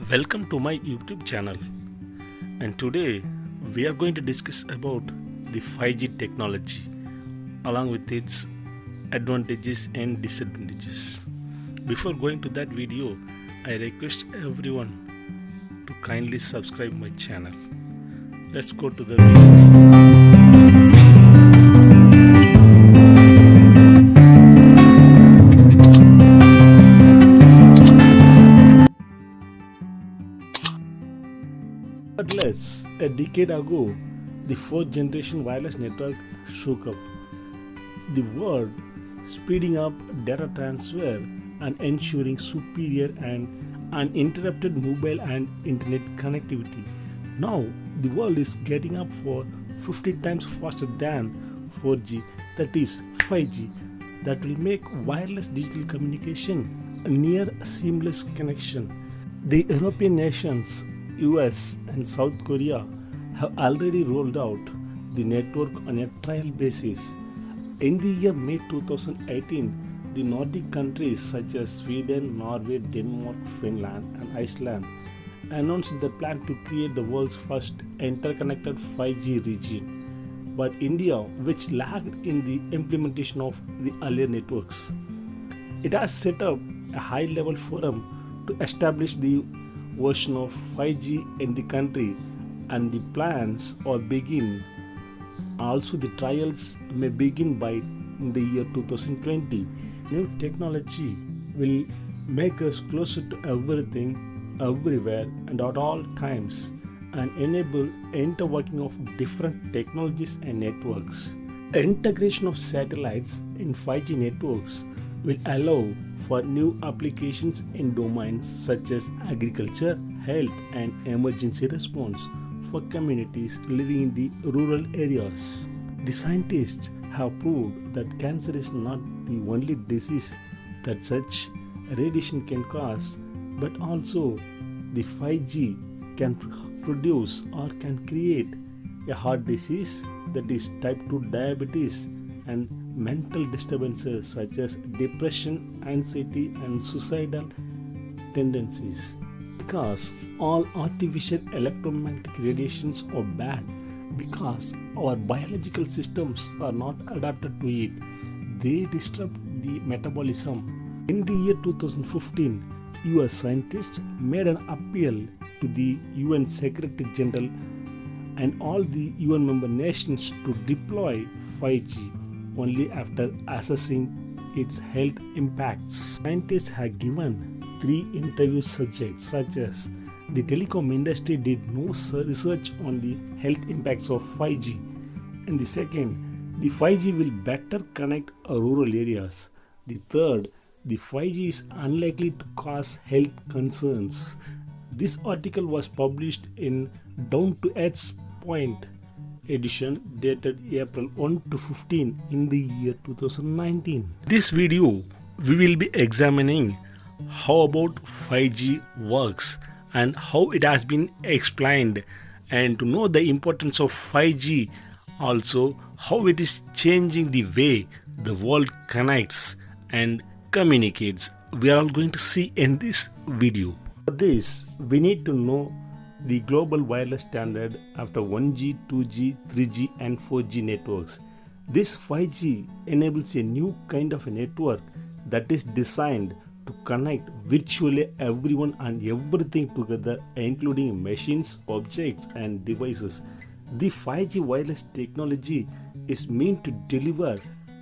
Welcome to my YouTube channel, and today we are going to discuss about the 5G technology along with its advantages and disadvantages. Before going to that video, I request everyone to kindly subscribe my channel. Let's go to the video. Less a decade ago, the fourth generation wireless network shook up the world, speeding up data transfer and ensuring superior and uninterrupted mobile and internet connectivity. Now, the world is getting up for 50 times faster than 4G, that is 5G, that will make wireless digital communication a near seamless connection. The European nations, US and South Korea, have already rolled out the network on a trial basis. In the year May 2018, the Nordic countries such as Sweden, Norway, Denmark, Finland, and Iceland announced the plan to create the world's first interconnected 5G region. But India, which lagged in the implementation of the earlier networks, it has set up a high-level forum to establish the version of 5G in the country, and the plans are begin. Also, the trials may begin by the year 2020. New technology will make us closer to everything, everywhere, and at all times, and enable interworking of different technologies and networks. Integration of satellites in 5G networks will allow for new applications in domains such as agriculture, health, and emergency response for communities living in the rural areas. The scientists have proved that cancer is not the only disease that such radiation can cause, but also the 5G can produce or can create a heart disease, that is type 2 diabetes, and mental disturbances such as depression, anxiety, and suicidal tendencies. Because all artificial electromagnetic radiations are bad, because our biological systems are not adapted to it, they disrupt the metabolism. In the year 2015, US scientists made an appeal to the UN Secretary General and all the UN member nations to deploy 5G only after assessing its health impacts. Scientists have given 3 interview subjects, such as the telecom industry did no research on the health impacts of 5G, and the second, the 5G will better connect rural areas. The third, the 5G is unlikely to cause health concerns. This article was published in Down to Earth Point edition dated April 1 to 15 in the year 2019. This video we will be examining how about 5G works and how it has been explained, and to know the importance of 5G, also how it is changing the way the world connects and communicates. We are all going to see in this video. For this, we need to know the global wireless standard after 1G, 2G, 3G, and 4G networks. This 5G enables a new kind of a network that is designed to connect virtually everyone and everything together, including machines, objects, and devices. The 5G wireless technology is meant to deliver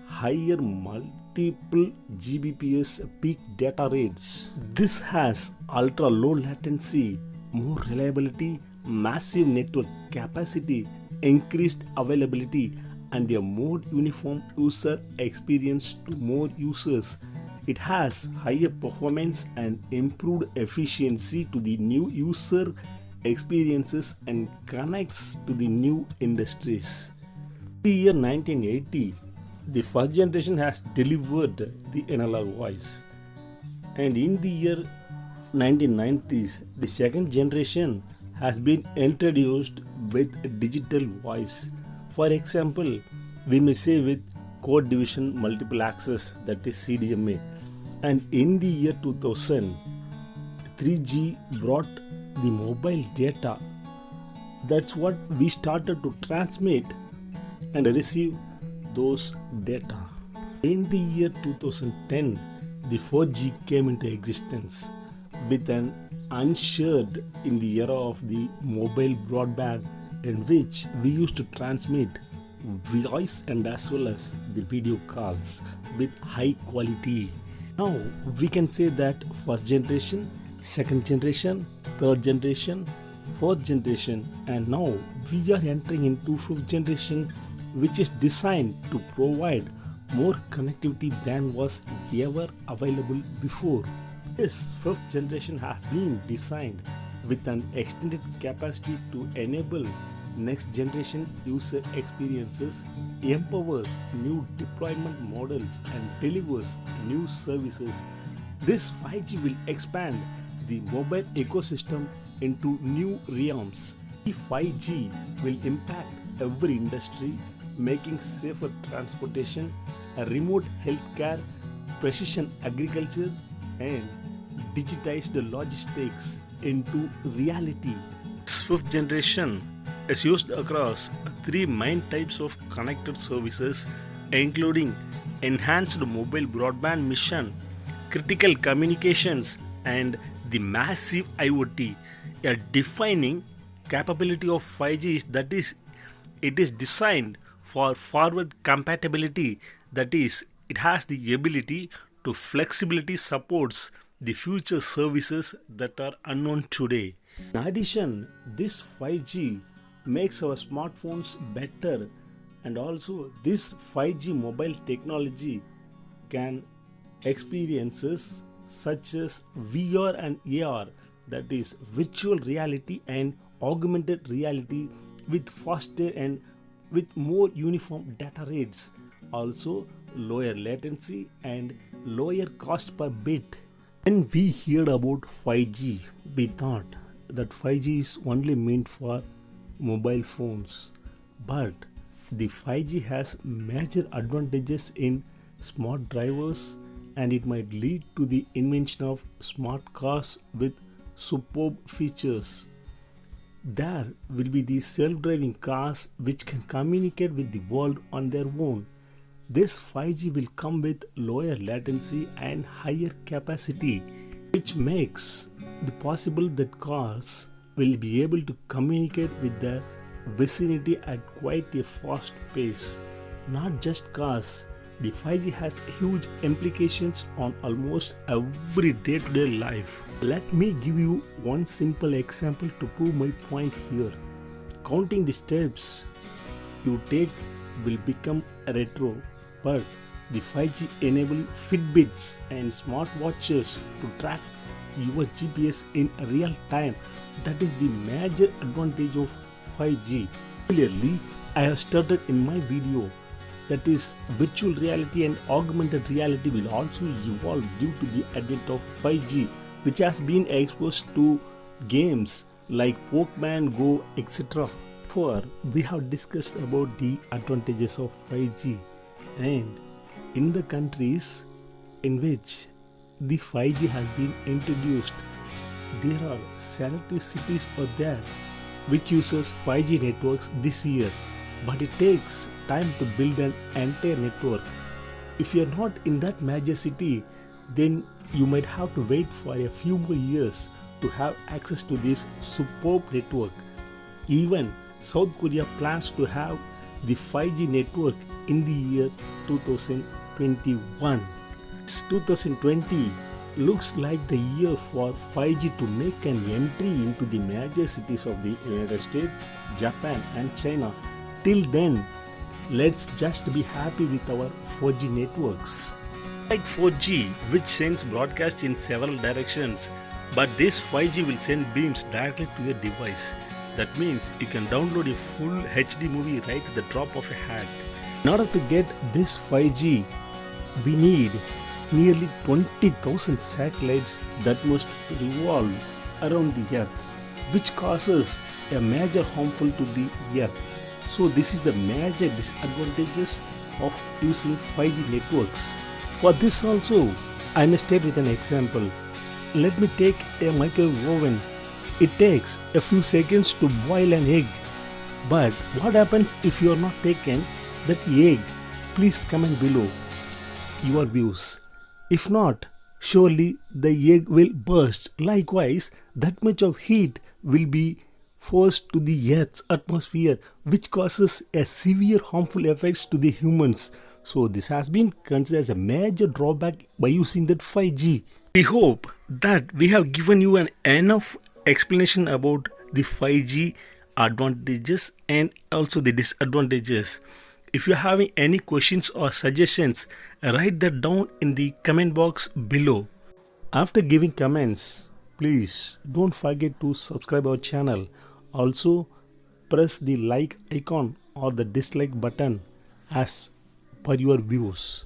higher multiple Gbps peak data rates. This has ultra low latency, more reliability, massive network capacity, increased availability, and a more uniform user experience to more users. It has higher performance and improved efficiency to the new user experiences and connects to the new industries. In the year 1980, the first generation has delivered the analog voice, and in the year 1990s, the second generation has been introduced with digital voice. For example, we may say with code division multiple access, that is CDMA. And in the year 2000, 3G brought the mobile data. That's what we started to transmit and receive those data. In the year 2010, the 4G came into existence with an unshared in the era of the mobile broadband, in which we used to transmit voice and as well as the video calls with high quality. Now we can say that first generation, second generation, third generation, fourth generation, and now we are entering into fifth generation, which is designed to provide more connectivity than was ever available before. This fifth generation has been designed with an extended capacity to enable next generation user experiences, empowers new deployment models, and delivers new services. This 5G will expand the mobile ecosystem into new realms. The 5G will impact every industry, making safer transportation, a remote healthcare, precision agriculture, and digitized logistics into reality. This fifth generation is used across three main types of connected services, including enhanced mobile broadband mission, critical communications, and the massive IoT. A defining capability of 5G is that it is designed for forward compatibility, that is, it has the ability to flexibility supports the future services that are unknown today. In addition, this 5G makes our smartphones better, and also this 5G mobile technology can experiences such as VR and AR, that is virtual reality and augmented reality, with faster and with more uniform data rates, also lower latency and lower cost per bit. When we heard about 5G, we thought that 5G is only meant for mobile phones, but the 5G has major advantages in smart drivers, and it might lead to the invention of smart cars with superb features. There will be the self-driving cars which can communicate with the world on their own. This 5G will come with lower latency and higher capacity, which makes it possible that cars will be able to communicate with their vicinity at quite a fast pace. Not just cars, the 5G has huge implications on almost every day-to-day life. Let me give you one simple example to prove my point here. Counting the steps you take will become retro, but the 5G enable Fitbits and smartwatches to track your GPS in real time. That is the major advantage of 5G. Clearly, I have started in my video, that is virtual reality and augmented reality will also evolve due to the advent of 5G, which has been exposed to games like Pokemon Go, etc. Before, we have discussed about the advantages of 5G, and in the countries in which the 5G has been introduced, there are selective cities out there which uses 5G networks this year, but it takes time to build an entire network. If you are not in that major city, then you might have to wait for a few more years to have access to this superb network. Even South Korea plans to have the 5G network in the year 2021. 2020 looks like the year for 5G to make an entry into the major cities of the United States, Japan and China. Till then, let's just be happy with our 4G networks. Like 4G, which sends broadcast in several directions, but this 5G will send beams directly to your device. That means you can download a full HD movie right at the drop of a hat. In order to get this 5G, we need nearly 20,000 satellites that must revolve around the Earth, which causes a major harmful to the Earth. So this is the major disadvantages of using 5G networks. For this also, I may state with an example. let me take a microwave oven. It takes a few seconds to boil an egg. But what happens if you are not taken that egg? Please comment below your views. If not, surely the egg will burst. Likewise, that much of heat will be forced to the Earth's atmosphere, which causes a severe harmful effects to the humans. So this has been considered as a major drawback by using that 5G. We hope that we have given you an enough explanation about the 5G advantages and also the disadvantages. If you're having any questions or suggestions, write that down in the comment box below. After giving comments, please don't forget to subscribe our channel. Also, press the like icon or the dislike button as per your views.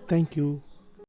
Thank you.